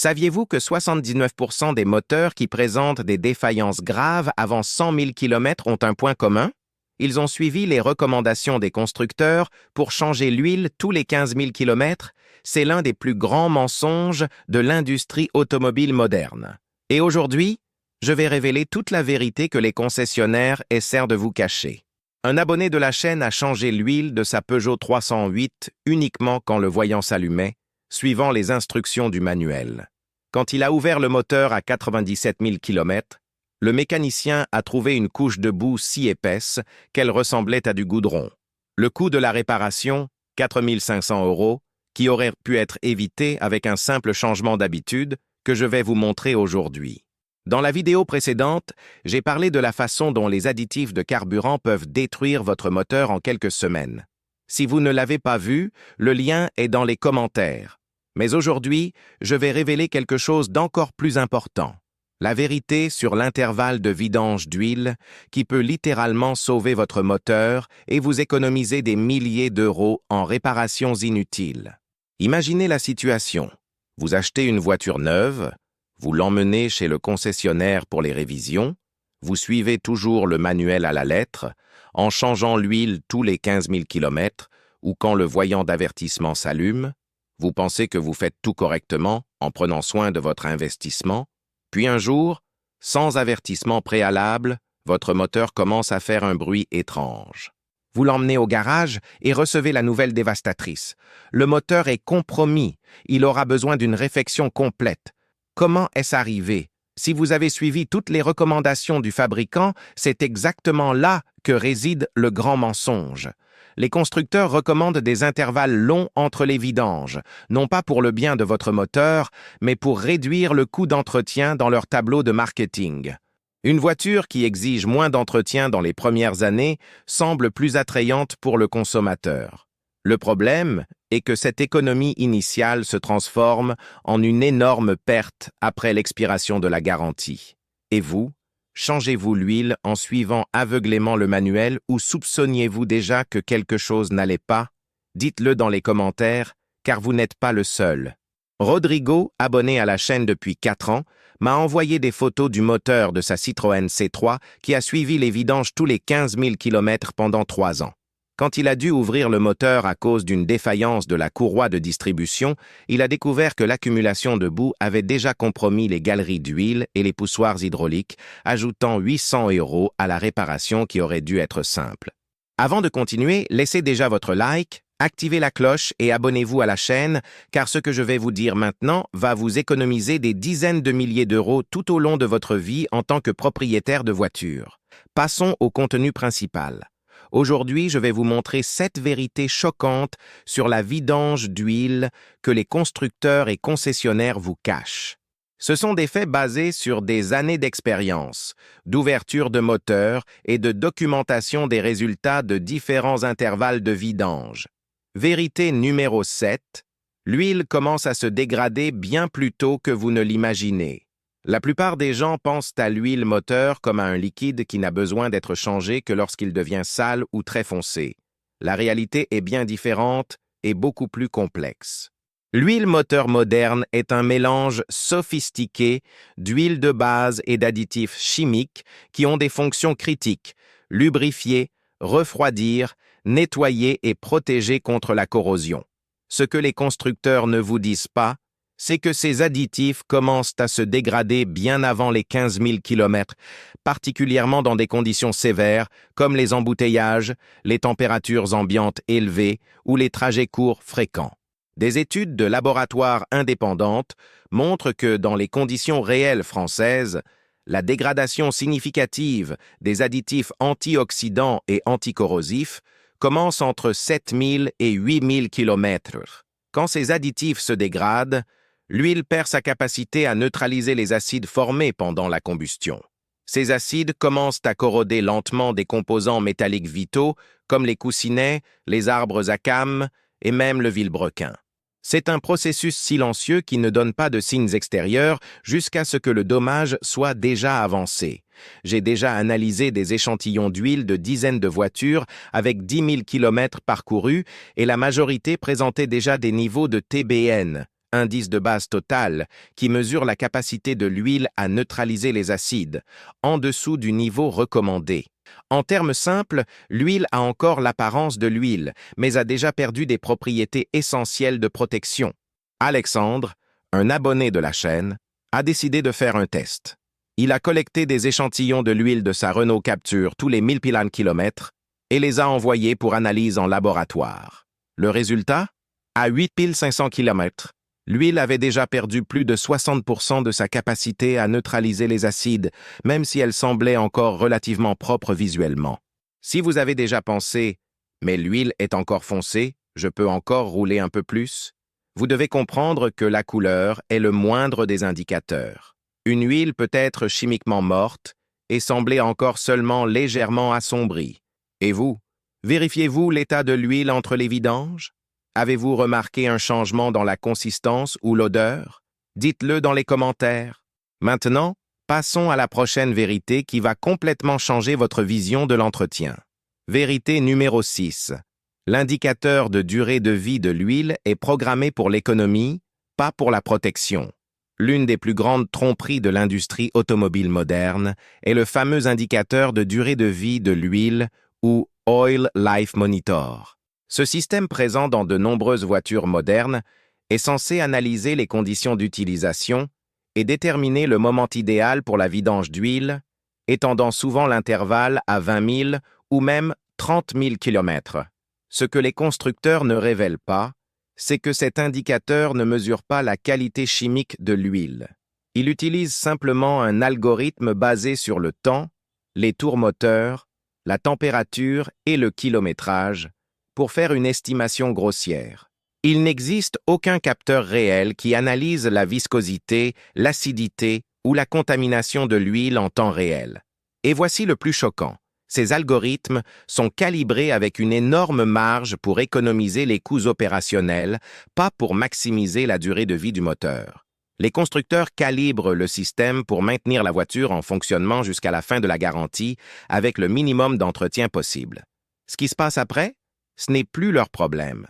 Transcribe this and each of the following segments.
Saviez-vous que 79% des moteurs qui présentent des défaillances graves avant 100 000 km ont un point commun? Ils ont suivi les recommandations des constructeurs pour changer l'huile tous les 15 000 km. C'est l'un des plus grands mensonges de l'industrie automobile moderne. Et aujourd'hui, je vais révéler toute la vérité que les concessionnaires essaient de vous cacher. Un abonné de la chaîne a changé l'huile de sa Peugeot 308 uniquement quand le voyant s'allumait, suivant les instructions du manuel. Quand il a ouvert le moteur à 97 000 km, le mécanicien a trouvé une couche de boue si épaisse qu'elle ressemblait à du goudron. Le coût de la réparation, 4 500 €, qui aurait pu être évité avec un simple changement d'habitude que je vais vous montrer aujourd'hui. Dans la vidéo précédente, j'ai parlé de la façon dont les additifs de carburant peuvent détruire votre moteur en quelques semaines. Si vous ne l'avez pas vu, le lien est dans les commentaires. Mais aujourd'hui, je vais révéler quelque chose d'encore plus important. La vérité sur l'intervalle de vidange d'huile qui peut littéralement sauver votre moteur et vous économiser des milliers d'euros en réparations inutiles. Imaginez la situation. Vous achetez une voiture neuve, vous l'emmenez chez le concessionnaire pour les révisions, vous suivez toujours le manuel à la lettre, en changeant l'huile tous les 15 000 km ou quand le voyant d'avertissement s'allume, vous pensez que vous faites tout correctement en prenant soin de votre investissement, puis un jour, sans avertissement préalable, votre moteur commence à faire un bruit étrange. Vous l'emmenez au garage et recevez la nouvelle dévastatrice. Le moteur est compromis, il aura besoin d'une réfection complète. Comment est-ce arrivé? Si vous avez suivi toutes les recommandations du fabricant, c'est exactement là que réside le grand mensonge. Les constructeurs recommandent des intervalles longs entre les vidanges, non pas pour le bien de votre moteur, mais pour réduire le coût d'entretien dans leur tableau de marketing. Une voiture qui exige moins d'entretien dans les premières années semble plus attrayante pour le consommateur. Le problème est que cette économie initiale se transforme en une énorme perte après l'expiration de la garantie. Et vous? Changez-vous l'huile en suivant aveuglément le manuel ou soupçonniez-vous déjà que quelque chose n'allait pas? Dites-le dans les commentaires, car vous n'êtes pas le seul. Rodrigo, abonné à la chaîne depuis 4 ans, m'a envoyé des photos du moteur de sa Citroën C3 qui a suivi les vidanges tous les 15 000 km pendant 3 ans. Quand il a dû ouvrir le moteur à cause d'une défaillance de la courroie de distribution, il a découvert que l'accumulation de boue avait déjà compromis les galeries d'huile et les poussoirs hydrauliques, ajoutant 800 € à la réparation qui aurait dû être simple. Avant de continuer, laissez déjà votre like, activez la cloche et abonnez-vous à la chaîne, car ce que je vais vous dire maintenant va vous économiser des dizaines de milliers d'euros tout au long de votre vie en tant que propriétaire de voiture. Passons au contenu principal. Aujourd'hui, je vais vous montrer 7 vérités choquantes sur la vidange d'huile que les constructeurs et concessionnaires vous cachent. Ce sont des faits basés sur des années d'expérience, d'ouverture de moteur et de documentation des résultats de différents intervalles de vidange. Vérité numéro 7. L'huile commence à se dégrader bien plus tôt que vous ne l'imaginez. La plupart des gens pensent à l'huile moteur comme à un liquide qui n'a besoin d'être changé que lorsqu'il devient sale ou très foncé. La réalité est bien différente et beaucoup plus complexe. L'huile moteur moderne est un mélange sophistiqué d'huile de base et d'additifs chimiques qui ont des fonctions critiques: lubrifier, refroidir, nettoyer et protéger contre la corrosion. Ce que les constructeurs ne vous disent pas, c'est que ces additifs commencent à se dégrader bien avant les 15 000 km, particulièrement dans des conditions sévères comme les embouteillages, les températures ambiantes élevées ou les trajets courts fréquents. Des études de laboratoires indépendantes montrent que dans les conditions réelles françaises, la dégradation significative des additifs antioxydants et anticorrosifs commence entre 7 000 et 8 000 km. Quand ces additifs se dégradent, l'huile perd sa capacité à neutraliser les acides formés pendant la combustion. Ces acides commencent à corroder lentement des composants métalliques vitaux comme les coussinets, les arbres à cames et même le vilebrequin. C'est un processus silencieux qui ne donne pas de signes extérieurs jusqu'à ce que le dommage soit déjà avancé. J'ai déjà analysé des échantillons d'huile de dizaines de voitures avec 10 000 km parcourus et la majorité présentait déjà des niveaux de TBN, indice de base total, qui mesure la capacité de l'huile à neutraliser les acides, en dessous du niveau recommandé. En termes simples, l'huile a encore l'apparence de l'huile, mais a déjà perdu des propriétés essentielles de protection. Alexandre, un abonné de la chaîne, a décidé de faire un test. Il a collecté des échantillons de l'huile de sa Renault Captur tous les 1000 km et les a envoyés pour analyse en laboratoire. Le résultat? À 8500 km, l'huile avait déjà perdu plus de 60% de sa capacité à neutraliser les acides, même si elle semblait encore relativement propre visuellement. Si vous avez déjà pensé « mais l'huile est encore foncée, je peux encore rouler un peu plus », vous devez comprendre que la couleur est le moindre des indicateurs. Une huile peut être chimiquement morte et sembler encore seulement légèrement assombrie. Et vous, vérifiez-vous l'état de l'huile entre les vidanges? Avez-vous remarqué un changement dans la consistance ou l'odeur? Dites-le dans les commentaires. Maintenant, passons à la prochaine vérité qui va complètement changer votre vision de l'entretien. Vérité numéro 6. L'indicateur de durée de vie de l'huile est programmé pour l'économie, pas pour la protection. L'une des plus grandes tromperies de l'industrie automobile moderne est le fameux indicateur de durée de vie de l'huile ou Oil Life Monitor. Ce système présent dans de nombreuses voitures modernes est censé analyser les conditions d'utilisation et déterminer le moment idéal pour la vidange d'huile, étendant souvent l'intervalle à 20 000 ou même 30 000 km. Ce que les constructeurs ne révèlent pas, c'est que cet indicateur ne mesure pas la qualité chimique de l'huile. Il utilise simplement un algorithme basé sur le temps, les tours moteurs, la température et le kilométrage pour faire une estimation grossière. Il n'existe aucun capteur réel qui analyse la viscosité, l'acidité ou la contamination de l'huile en temps réel. Et voici le plus choquant. Ces algorithmes sont calibrés avec une énorme marge pour économiser les coûts opérationnels, pas pour maximiser la durée de vie du moteur. Les constructeurs calibrent le système pour maintenir la voiture en fonctionnement jusqu'à la fin de la garantie avec le minimum d'entretien possible. Ce qui se passe après, ce n'est plus leur problème.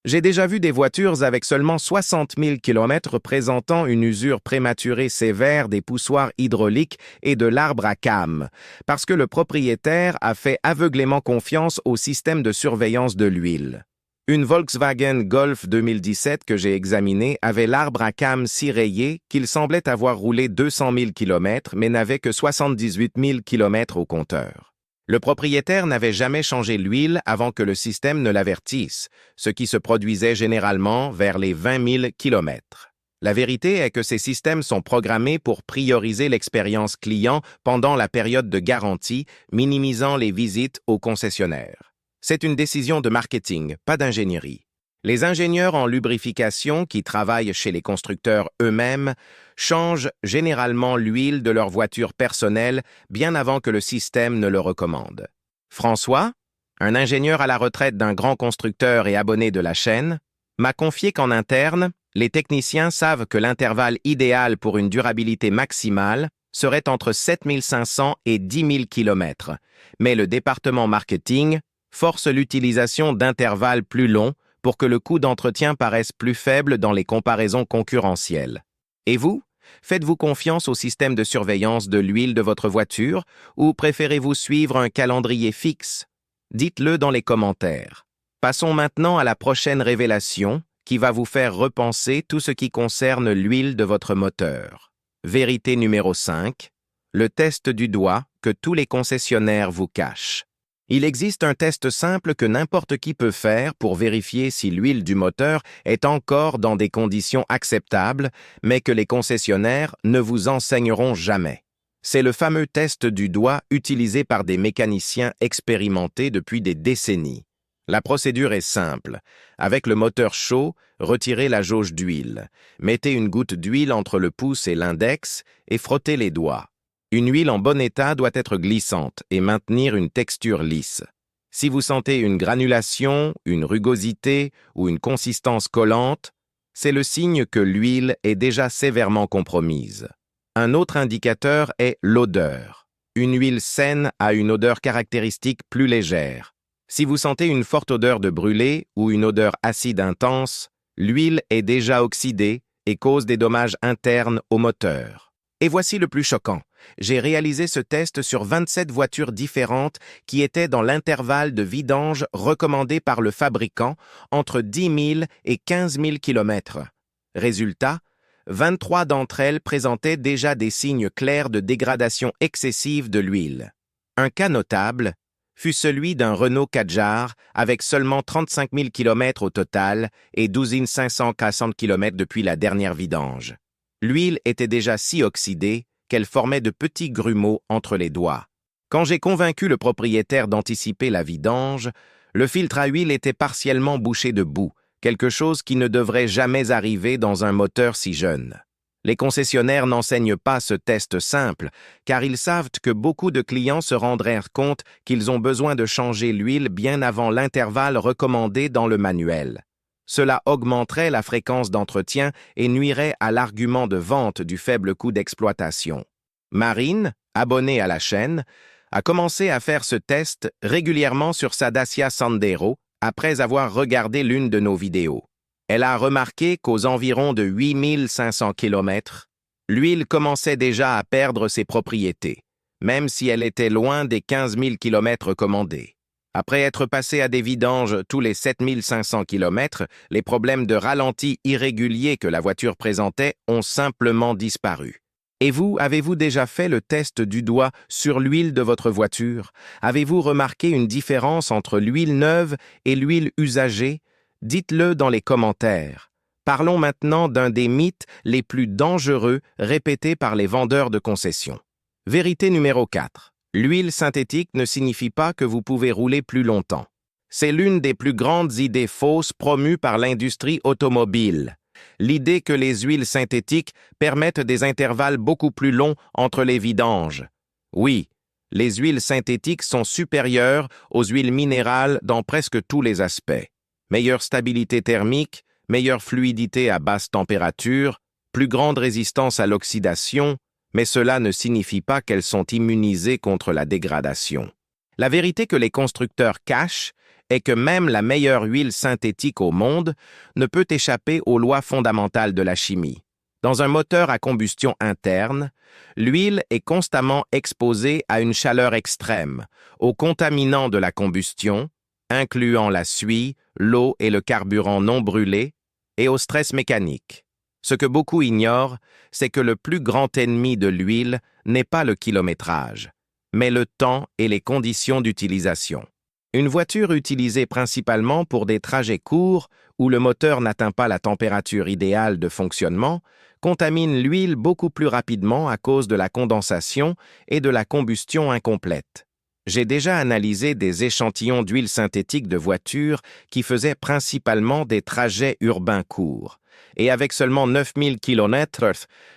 J'ai déjà vu des voitures avec seulement 60 000 km présentant une usure prématurée sévère des poussoirs hydrauliques et de l'arbre à cames, parce que le propriétaire a fait aveuglément confiance au système de surveillance de l'huile. Une Volkswagen Golf 2017 que j'ai examinée avait l'arbre à cames si rayé qu'il semblait avoir roulé 200 000 km mais n'avait que 78 000 km au compteur. Le propriétaire n'avait jamais changé l'huile avant que le système ne l'avertisse, ce qui se produisait généralement vers les 20 000 km. La vérité est que ces systèmes sont programmés pour prioriser l'expérience client pendant la période de garantie, minimisant les visites aux concessionnaires. C'est une décision de marketing, pas d'ingénierie. Les ingénieurs en lubrification qui travaillent chez les constructeurs eux-mêmes changent généralement l'huile de leur voiture personnelle bien avant que le système ne le recommande. François, un ingénieur à la retraite d'un grand constructeur et abonné de la chaîne, m'a confié qu'en interne, les techniciens savent que l'intervalle idéal pour une durabilité maximale serait entre 7500 et 10 000 km, mais le département marketing force l'utilisation d'intervalles plus longs pour que le coût d'entretien paraisse plus faible dans les comparaisons concurrentielles. Et vous, faites-vous confiance au système de surveillance de l'huile de votre voiture ou préférez-vous suivre un calendrier fixe? Dites-le dans les commentaires. Passons maintenant à la prochaine révélation qui va vous faire repenser tout ce qui concerne l'huile de votre moteur. Vérité numéro 5, le test du doigt que tous les concessionnaires vous cachent. Il existe un test simple que n'importe qui peut faire pour vérifier si l'huile du moteur est encore dans des conditions acceptables, mais que les concessionnaires ne vous enseigneront jamais. C'est le fameux test du doigt utilisé par des mécaniciens expérimentés depuis des décennies. La procédure est simple. Avec le moteur chaud, retirez la jauge d'huile. Mettez une goutte d'huile entre le pouce et l'index et frottez les doigts. Une huile en bon état doit être glissante et maintenir une texture lisse. Si vous sentez une granulation, une rugosité ou une consistance collante, c'est le signe que l'huile est déjà sévèrement compromise. Un autre indicateur est l'odeur. Une huile saine a une odeur caractéristique plus légère. Si vous sentez une forte odeur de brûlé ou une odeur acide intense, l'huile est déjà oxydée et cause des dommages internes au moteur. Et voici le plus choquant. J'ai réalisé ce test sur 27 voitures différentes qui étaient dans l'intervalle de vidange recommandé par le fabricant entre 10 000 et 15 000 km. Résultat, 23 d'entre elles présentaient déjà des signes clairs de dégradation excessive de l'huile. Un cas notable fut celui d'un Renault Kadjar avec seulement 35 000 km au total et 12 540 km depuis la dernière vidange. L'huile était déjà si oxydée qu'elle formait de petits grumeaux entre les doigts. Quand j'ai convaincu le propriétaire d'anticiper la vidange, le filtre à huile était partiellement bouché de boue, quelque chose qui ne devrait jamais arriver dans un moteur si jeune. Les concessionnaires n'enseignent pas ce test simple, car ils savent que beaucoup de clients se rendraient compte qu'ils ont besoin de changer l'huile bien avant l'intervalle recommandé dans le manuel. Cela augmenterait la fréquence d'entretien et nuirait à l'argument de vente du faible coût d'exploitation. Marine, abonnée à la chaîne, a commencé à faire ce test régulièrement sur sa Dacia Sandero après avoir regardé l'une de nos vidéos. Elle a remarqué qu'aux environs de 8 500 km, l'huile commençait déjà à perdre ses propriétés, même si elle était loin des 15 000 km recommandés. Après être passée à des vidanges tous les 7 500 km, les problèmes de ralenti irrégulier que la voiture présentait ont simplement disparu. Et vous, avez-vous déjà fait le test du doigt sur l'huile de votre voiture? Avez-vous remarqué une différence entre l'huile neuve et l'huile usagée? Dites-le dans les commentaires. Parlons maintenant d'un des mythes les plus dangereux répétés par les vendeurs de concessions. Vérité numéro 4. L'huile synthétique ne signifie pas que vous pouvez rouler plus longtemps. C'est l'une des plus grandes idées fausses promues par l'industrie automobile. L'idée que les huiles synthétiques permettent des intervalles beaucoup plus longs entre les vidanges. Oui, les huiles synthétiques sont supérieures aux huiles minérales dans presque tous les aspects. Meilleure stabilité thermique, meilleure fluidité à basse température, plus grande résistance à l'oxydation, mais cela ne signifie pas qu'elles sont immunisées contre la dégradation. La vérité que les constructeurs cachent est que même la meilleure huile synthétique au monde ne peut échapper aux lois fondamentales de la chimie. Dans un moteur à combustion interne, l'huile est constamment exposée à une chaleur extrême, aux contaminants de la combustion, incluant la suie, l'eau et le carburant non brûlé, et au stress mécanique. Ce que beaucoup ignorent, c'est que le plus grand ennemi de l'huile n'est pas le kilométrage, mais le temps et les conditions d'utilisation. Une voiture utilisée principalement pour des trajets courts où le moteur n'atteint pas la température idéale de fonctionnement contamine l'huile beaucoup plus rapidement à cause de la condensation et de la combustion incomplète. J'ai déjà analysé des échantillons d'huile synthétique de voitures qui faisaient principalement des trajets urbains courts. Et avec seulement 9000 km,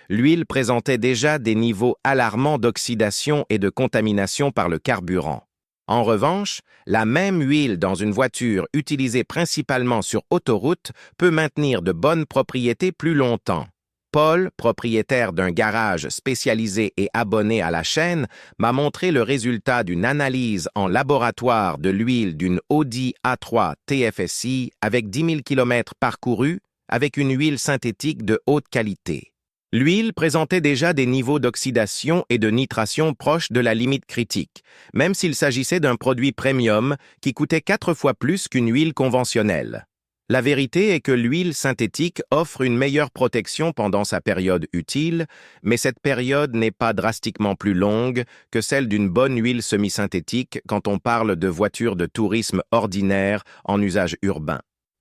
l'huile présentait déjà des niveaux alarmants d'oxydation et de contamination par le carburant. En revanche, la même huile dans une voiture utilisée principalement sur autoroute peut maintenir de bonnes propriétés plus longtemps. Paul, propriétaire d'un garage spécialisé et abonné à la chaîne, m'a montré le résultat d'une analyse en laboratoire de l'huile d'une Audi A3 TFSI avec 10 000 km parcourus avec une huile synthétique de haute qualité. L'huile présentait déjà des niveaux d'oxydation et de nitration proches de la limite critique, même s'il s'agissait d'un produit premium qui coûtait 4 fois plus qu'une huile conventionnelle. La vérité est que l'huile synthétique offre une meilleure protection pendant sa période utile, mais cette période n'est pas drastiquement plus longue que celle d'une bonne huile semi-synthétique quand on parle de voitures de tourisme ordinaires en usage urbain.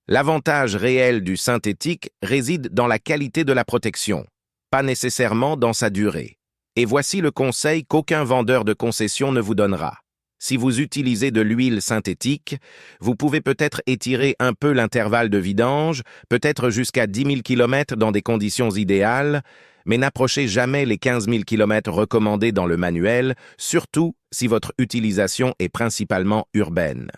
L'avantage réel du synthétique réside dans la qualité de la protection, pas nécessairement dans sa durée. Et voici le conseil qu'aucun vendeur de concession ne vous donnera. Si vous utilisez de l'huile synthétique, vous pouvez peut-être étirer un peu l'intervalle de vidange, peut-être jusqu'à 10 000 km dans des conditions idéales, mais n'approchez jamais les 15 000 km recommandés dans le manuel, surtout si votre utilisation est principalement urbaine.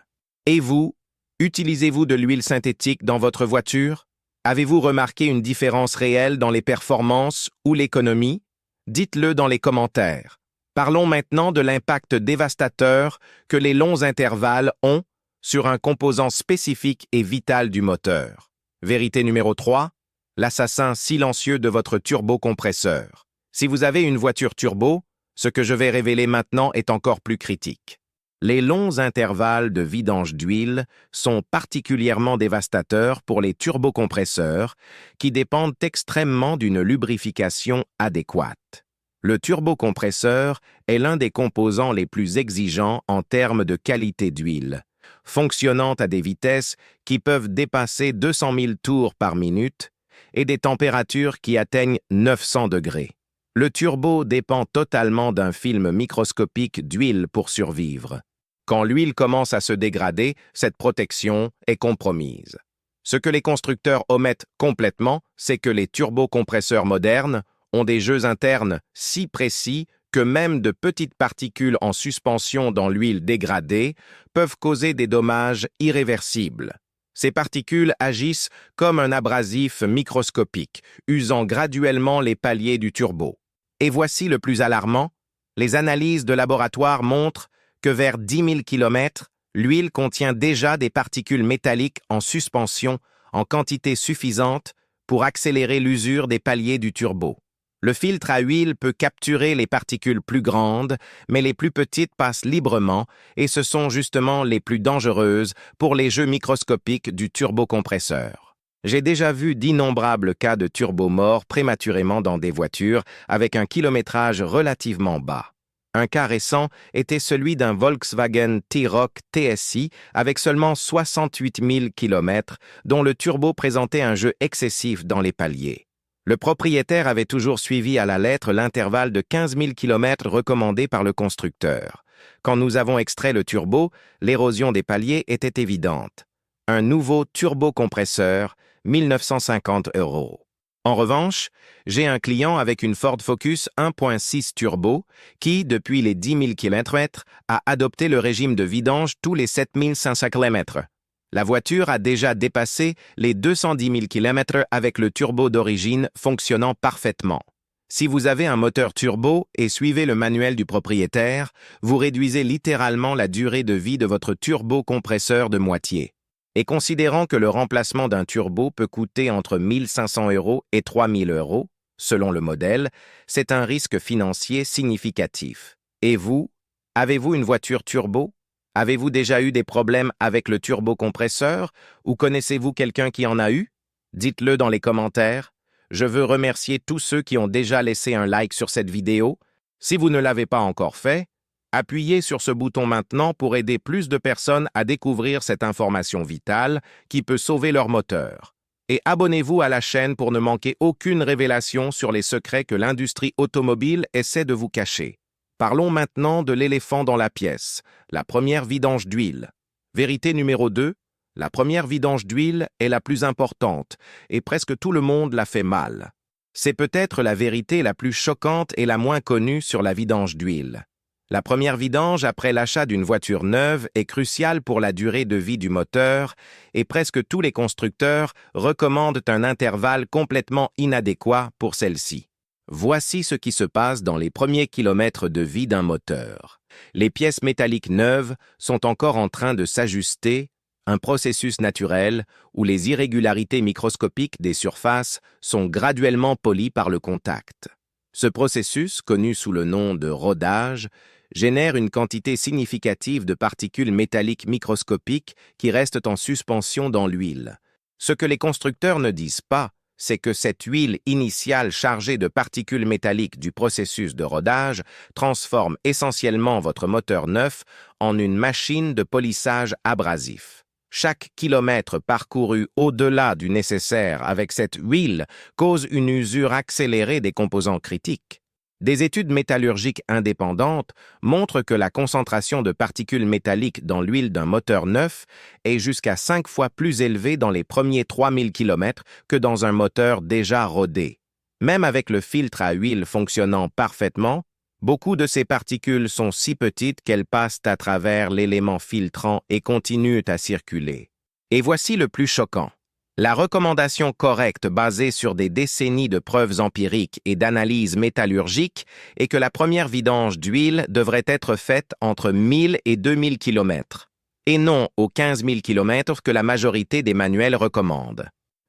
Et vous, utilisez-vous de l'huile synthétique dans votre voiture? Avez-vous remarqué une différence réelle dans les performances ou l'économie? Dites-le dans les commentaires. Parlons maintenant de l'impact dévastateur que les longs intervalles ont sur un composant spécifique et vital du moteur. Vérité numéro 3. l'assassin silencieux de votre turbocompresseur. Si vous avez une voiture turbo, ce que je vais révéler maintenant est encore plus critique. Les longs intervalles de vidange d'huile sont particulièrement dévastateurs pour les turbocompresseurs qui dépendent extrêmement d'une lubrification adéquate. Le turbocompresseur est l'un des composants les plus exigeants en termes de qualité d'huile, fonctionnant à des vitesses qui peuvent dépasser 200 000 tours par minute et des températures qui atteignent 900 degrés. Le turbo dépend totalement d'un film microscopique d'huile pour survivre. Quand l'huile commence à se dégrader, cette protection est compromise. Ce que les constructeurs omettent complètement, c'est que les turbocompresseurs modernes ont des jeux internes si précis que même de petites particules en suspension dans l'huile dégradée peuvent causer des dommages irréversibles. Ces particules agissent comme un abrasif microscopique, usant graduellement les paliers du turbo. Et voici le plus alarmant, les analyses de laboratoire montrent que vers 10 000 km, l'huile contient déjà des particules métalliques en suspension en quantité suffisante pour accélérer l'usure des paliers du turbo. Le filtre à huile peut capturer les particules plus grandes, mais les plus petites passent librement et ce sont justement les plus dangereuses pour les jeux microscopiques du turbocompresseur. J'ai déjà vu d'innombrables cas de turbo morts prématurément dans des voitures avec un kilométrage relativement bas. Un cas récent était celui d'un Volkswagen T-Roc TSI avec seulement 68 000 km, dont le turbo présentait un jeu excessif dans les paliers. Le propriétaire avait toujours suivi à la lettre l'intervalle de 15 000 km recommandé par le constructeur. Quand nous avons extrait le turbo, l'érosion des paliers était évidente. Un nouveau turbocompresseur, 1 950 €. En revanche, j'ai un client avec une Ford Focus 1.6 turbo qui, depuis les 10 000 km, a adopté le régime de vidange tous les 7 500 km. La voiture a déjà dépassé les 210 000 km avec le turbo d'origine fonctionnant parfaitement. Si vous avez un moteur turbo et suivez le manuel du propriétaire, vous réduisez littéralement la durée de vie de votre turbocompresseur de moitié. Et considérant que le remplacement d'un turbo peut coûter entre 1 500 € et 3 000 €, selon le modèle, c'est un risque financier significatif. Et vous, avez-vous une voiture turbo? Avez-vous déjà eu des problèmes avec le turbocompresseur ou connaissez-vous quelqu'un qui en a eu? Dites-le dans les commentaires. Je veux remercier tous ceux qui ont déjà laissé un like sur cette vidéo. Si vous ne l'avez pas encore fait, appuyez sur ce bouton maintenant pour aider plus de personnes à découvrir cette information vitale qui peut sauver leur moteur. Et abonnez-vous à la chaîne pour ne manquer aucune révélation sur les secrets que l'industrie automobile essaie de vous cacher. Parlons maintenant de l'éléphant dans la pièce, la première vidange d'huile. Vérité numéro 2, la première vidange d'huile est la plus importante et presque tout le monde la fait mal. C'est peut-être la vérité la plus choquante et la moins connue sur la vidange d'huile. La première vidange après l'achat d'une voiture neuve est cruciale pour la durée de vie du moteur et presque tous les constructeurs recommandent un intervalle complètement inadéquat pour celle-ci. Voici ce qui se passe dans les premiers kilomètres de vie d'un moteur. Les pièces métalliques neuves sont encore en train de s'ajuster, un processus naturel où les irrégularités microscopiques des surfaces sont graduellement polies par le contact. Ce processus, connu sous le nom de rodage, génère une quantité significative de particules métalliques microscopiques qui restent en suspension dans l'huile. Ce que les constructeurs ne disent pas, c'est que cette huile initiale chargée de particules métalliques du processus de rodage transforme essentiellement votre moteur neuf en une machine de polissage abrasif. Chaque kilomètre parcouru au-delà du nécessaire avec cette huile cause une usure accélérée des composants critiques. Des études métallurgiques indépendantes montrent que la concentration de particules métalliques dans l'huile d'un moteur neuf est jusqu'à 5 fois plus élevée dans les premiers 3000 km que dans un moteur déjà rodé. Même avec le filtre à huile fonctionnant parfaitement, beaucoup de ces particules sont si petites qu'elles passent à travers l'élément filtrant et continuent à circuler. Et voici le plus choquant. La recommandation correcte basée sur des décennies de preuves empiriques et d'analyses métallurgiques est que la première vidange d'huile devrait être faite entre 1000 et 2000 km, et non aux 15 000 km que la majorité des manuels recommandent.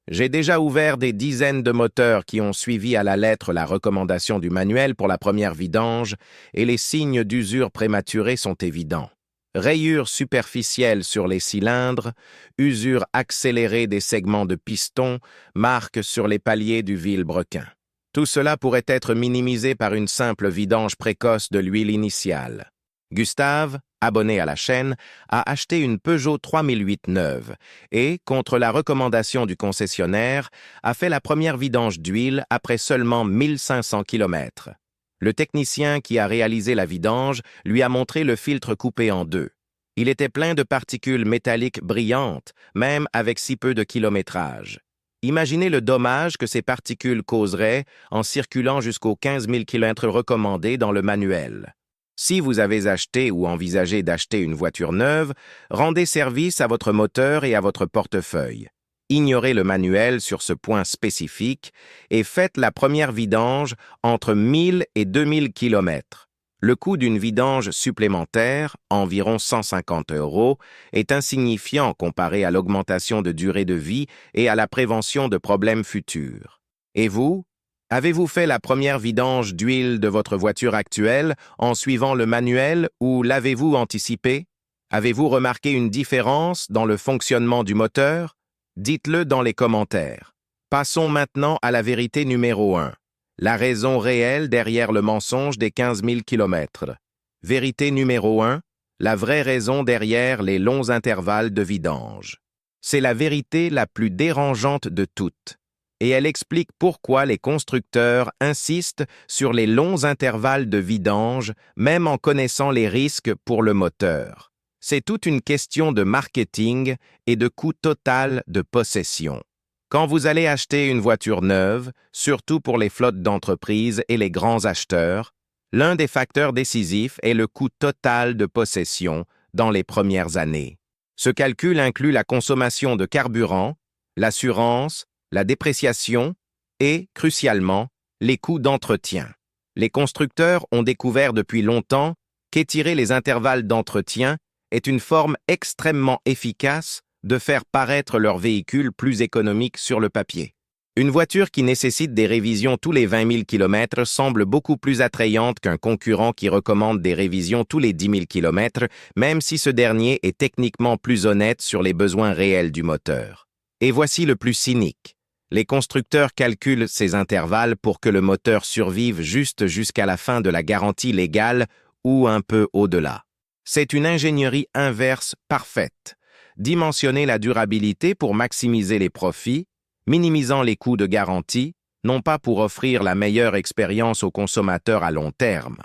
J'ai déjà ouvert des dizaines de moteurs qui ont suivi à la lettre la recommandation du manuel pour la première vidange et les signes d'usure prématurée sont évidents. Rayures superficielles sur les cylindres, usure accélérée des segments de piston, marques sur les paliers du vilebrequin. Tout cela pourrait être minimisé par une simple vidange précoce de l'huile initiale. Gustave, abonné à la chaîne, a acheté une Peugeot 3008 neuve et, contre la recommandation du concessionnaire, a fait la première vidange d'huile après seulement 1500 km. Le technicien qui a réalisé la vidange lui a montré le filtre coupé en deux. Il était plein de particules métalliques brillantes, même avec si peu de kilométrage. Imaginez le dommage que ces particules causeraient en circulant jusqu'aux 15 000 km recommandés dans le manuel. Si vous avez acheté ou envisagé d'acheter une voiture neuve, rendez service à votre moteur et à votre portefeuille. Ignorez le manuel sur ce point spécifique et faites la première vidange entre 1000 et 2000 km. Le coût d'une vidange supplémentaire, environ 150 €, est insignifiant comparé à l'augmentation de durée de vie et à la prévention de problèmes futurs. Et vous? Avez-vous fait la première vidange d'huile de votre voiture actuelle en suivant le manuel ou l'avez-vous anticipé? Avez-vous remarqué une différence dans le fonctionnement du moteur? Dites-le dans les commentaires. Passons maintenant à la vérité numéro 1. La raison réelle derrière le mensonge des 15 000 km. Vérité numéro 1. La vraie raison derrière les longs intervalles de vidange. C'est la vérité la plus dérangeante de toutes. Et elle explique pourquoi les constructeurs insistent sur les longs intervalles de vidange, même en connaissant les risques pour le moteur. C'est toute une question de marketing et de coût total de possession. Quand vous allez acheter une voiture neuve, surtout pour les flottes d'entreprises et les grands acheteurs, l'un des facteurs décisifs est le coût total de possession dans les premières années. Ce calcul inclut la consommation de carburant, l'assurance, la dépréciation et, crucialement, les coûts d'entretien. Les constructeurs ont découvert depuis longtemps qu'étirer les intervalles d'entretien est une forme extrêmement efficace de faire paraître leur véhicule plus économique sur le papier. Une voiture qui nécessite des révisions tous les 20 000 km semble beaucoup plus attrayante qu'un concurrent qui recommande des révisions tous les 10 000 km, même si ce dernier est techniquement plus honnête sur les besoins réels du moteur. Et voici le plus cynique. Les constructeurs calculent ces intervalles pour que le moteur survive juste jusqu'à la fin de la garantie légale ou un peu au-delà. C'est une ingénierie inverse parfaite. Dimensionner la durabilité pour maximiser les profits, minimisant les coûts de garantie, non pas pour offrir la meilleure expérience aux consommateurs à long terme.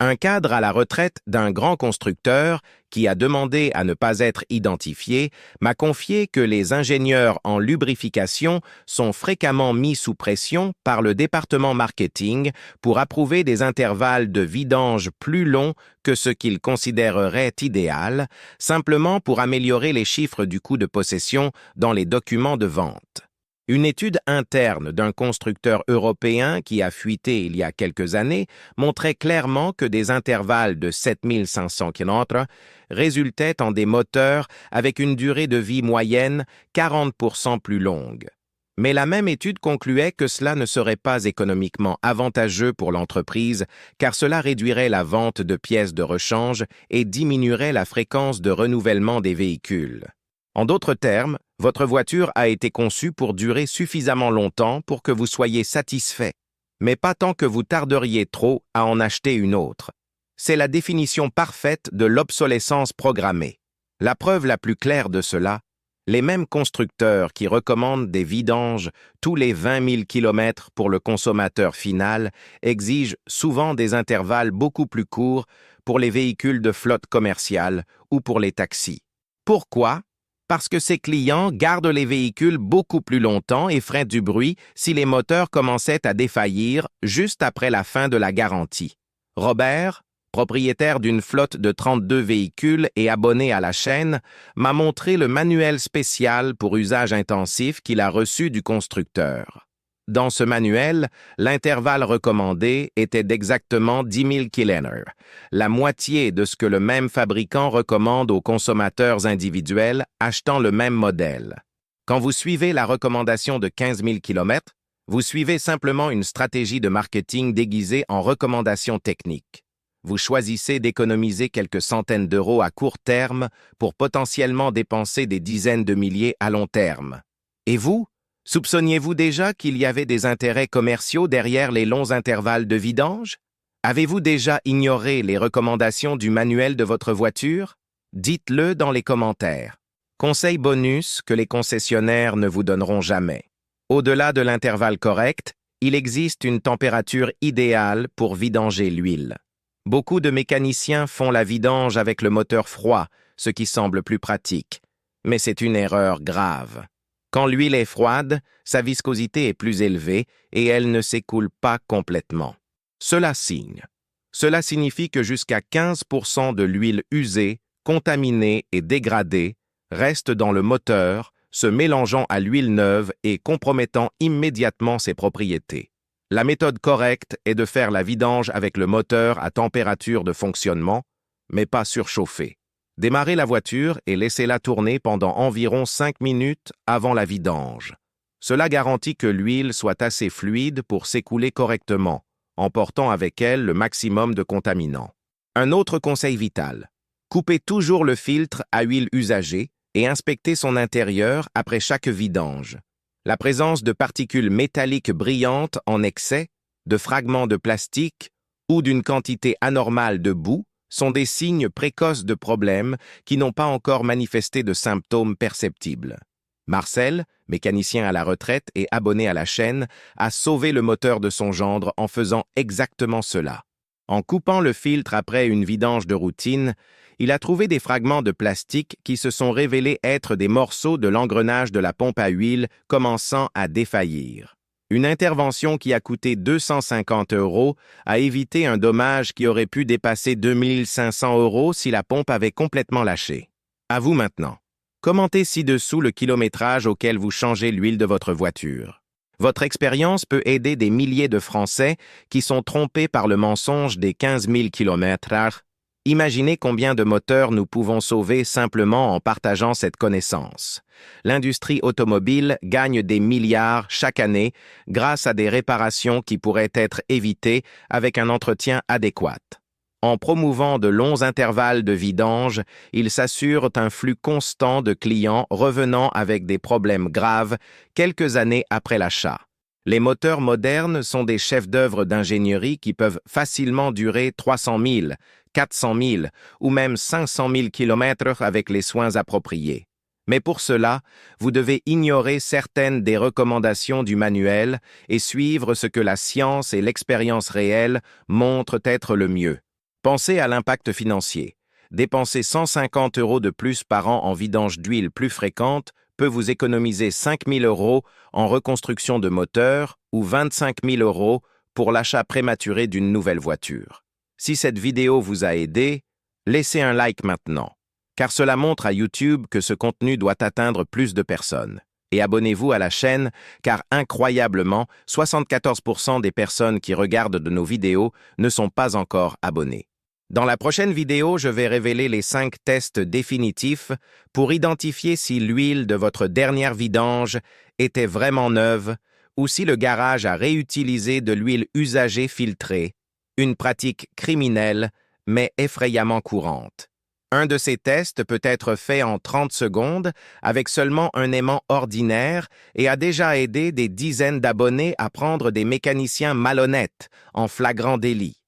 Un cadre à la retraite d'un grand constructeur qui a demandé à ne pas être identifié m'a confié que les ingénieurs en lubrification sont fréquemment mis sous pression par le département marketing pour approuver des intervalles de vidange plus longs que ce qu'ils considéreraient idéal, simplement pour améliorer les chiffres du coût de possession dans les documents de vente. Une étude interne d'un constructeur européen qui a fuité il y a quelques années montrait clairement que des intervalles de 7500 km résultaient en des moteurs avec une durée de vie moyenne 40% plus longue. Mais la même étude concluait que cela ne serait pas économiquement avantageux pour l'entreprise car cela réduirait la vente de pièces de rechange et diminuerait la fréquence de renouvellement des véhicules. En d'autres termes, votre voiture a été conçue pour durer suffisamment longtemps pour que vous soyez satisfait, mais pas tant que vous tarderiez trop à en acheter une autre. C'est la définition parfaite de l'obsolescence programmée. La preuve la plus claire de cela, les mêmes constructeurs qui recommandent des vidanges tous les 20 000 km pour le consommateur final exigent souvent des intervalles beaucoup plus courts pour les véhicules de flotte commerciale ou pour les taxis. Pourquoi? Parce que ces clients gardent les véhicules beaucoup plus longtemps et feraient du bruit si les moteurs commençaient à défaillir juste après la fin de la garantie. Robert, propriétaire d'une flotte de 32 véhicules et abonné à la chaîne, m'a montré le manuel spécial pour usage intensif qu'il a reçu du constructeur. Dans ce manuel, l'intervalle recommandé était d'exactement 10 000 km, la moitié de ce que le même fabricant recommande aux consommateurs individuels achetant le même modèle. Quand vous suivez la recommandation de 15 000 km, vous suivez simplement une stratégie de marketing déguisée en recommandation technique. Vous choisissez d'économiser quelques centaines d'euros à court terme pour potentiellement dépenser des dizaines de milliers à long terme. Et vous, soupçonniez-vous déjà qu'il y avait des intérêts commerciaux derrière les longs intervalles de vidange? Avez-vous déjà ignoré les recommandations du manuel de votre voiture? Dites-le dans les commentaires. Conseil bonus que les concessionnaires ne vous donneront jamais. Au-delà de l'intervalle correct, il existe une température idéale pour vidanger l'huile. Beaucoup de mécaniciens font la vidange avec le moteur froid, ce qui semble plus pratique. Mais c'est une erreur grave. Quand l'huile est froide, sa viscosité est plus élevée et elle ne s'écoule pas complètement. Cela signifie que jusqu'à 15% de l'huile usée, contaminée et dégradée reste dans le moteur, se mélangeant à l'huile neuve et compromettant immédiatement ses propriétés. La méthode correcte est de faire la vidange avec le moteur à température de fonctionnement, mais pas surchauffé. Démarrez la voiture et laissez-la tourner pendant environ 5 minutes avant la vidange. Cela garantit que l'huile soit assez fluide pour s'écouler correctement, emportant avec elle le maximum de contaminants. Un autre conseil vital. Coupez toujours le filtre à huile usagée et inspectez son intérieur après chaque vidange. La présence de particules métalliques brillantes en excès, de fragments de plastique ou d'une quantité anormale de boue sont des signes précoces de problèmes qui n'ont pas encore manifesté de symptômes perceptibles. Marcel, mécanicien à la retraite et abonné à la chaîne, a sauvé le moteur de son gendre en faisant exactement cela. En coupant le filtre après une vidange de routine, il a trouvé des fragments de plastique qui se sont révélés être des morceaux de l'engrenage de la pompe à huile commençant à défaillir. Une intervention qui a coûté 250 € a évité un dommage qui aurait pu dépasser 2500 € si la pompe avait complètement lâché. À vous maintenant. Commentez ci-dessous le kilométrage auquel vous changez l'huile de votre voiture. Votre expérience peut aider des milliers de Français qui sont trompés par le mensonge des 15 000 km/h. Imaginez combien de moteurs nous pouvons sauver simplement en partageant cette connaissance. L'industrie automobile gagne des milliards chaque année grâce à des réparations qui pourraient être évitées avec un entretien adéquat. En promouvant de longs intervalles de vidange, ils s'assurent un flux constant de clients revenant avec des problèmes graves quelques années après l'achat. Les moteurs modernes sont des chefs-d'œuvre d'ingénierie qui peuvent facilement durer 300 000, 400 000 ou même 500 000 km avec les soins appropriés. Mais pour cela, vous devez ignorer certaines des recommandations du manuel et suivre ce que la science et l'expérience réelle montrent être le mieux. Pensez à l'impact financier. Dépenser 150 € de plus par an en vidange d'huile plus fréquente peut vous économiser 5 000 € en reconstruction de moteur ou 25 000 € pour l'achat prématuré d'une nouvelle voiture. Si cette vidéo vous a aidé, laissez un like maintenant, car cela montre à YouTube que ce contenu doit atteindre plus de personnes. Et abonnez-vous à la chaîne, car incroyablement, 74% des personnes qui regardent de nos vidéos ne sont pas encore abonnées. Dans la prochaine vidéo, je vais révéler les 5 tests définitifs pour identifier si l'huile de votre dernière vidange était vraiment neuve ou si le garage a réutilisé de l'huile usagée filtrée, une pratique criminelle mais effrayamment courante. Un de ces tests peut être fait en 30 secondes avec seulement un aimant ordinaire et a déjà aidé des dizaines d'abonnés à prendre des mécaniciens malhonnêtes en flagrant délit.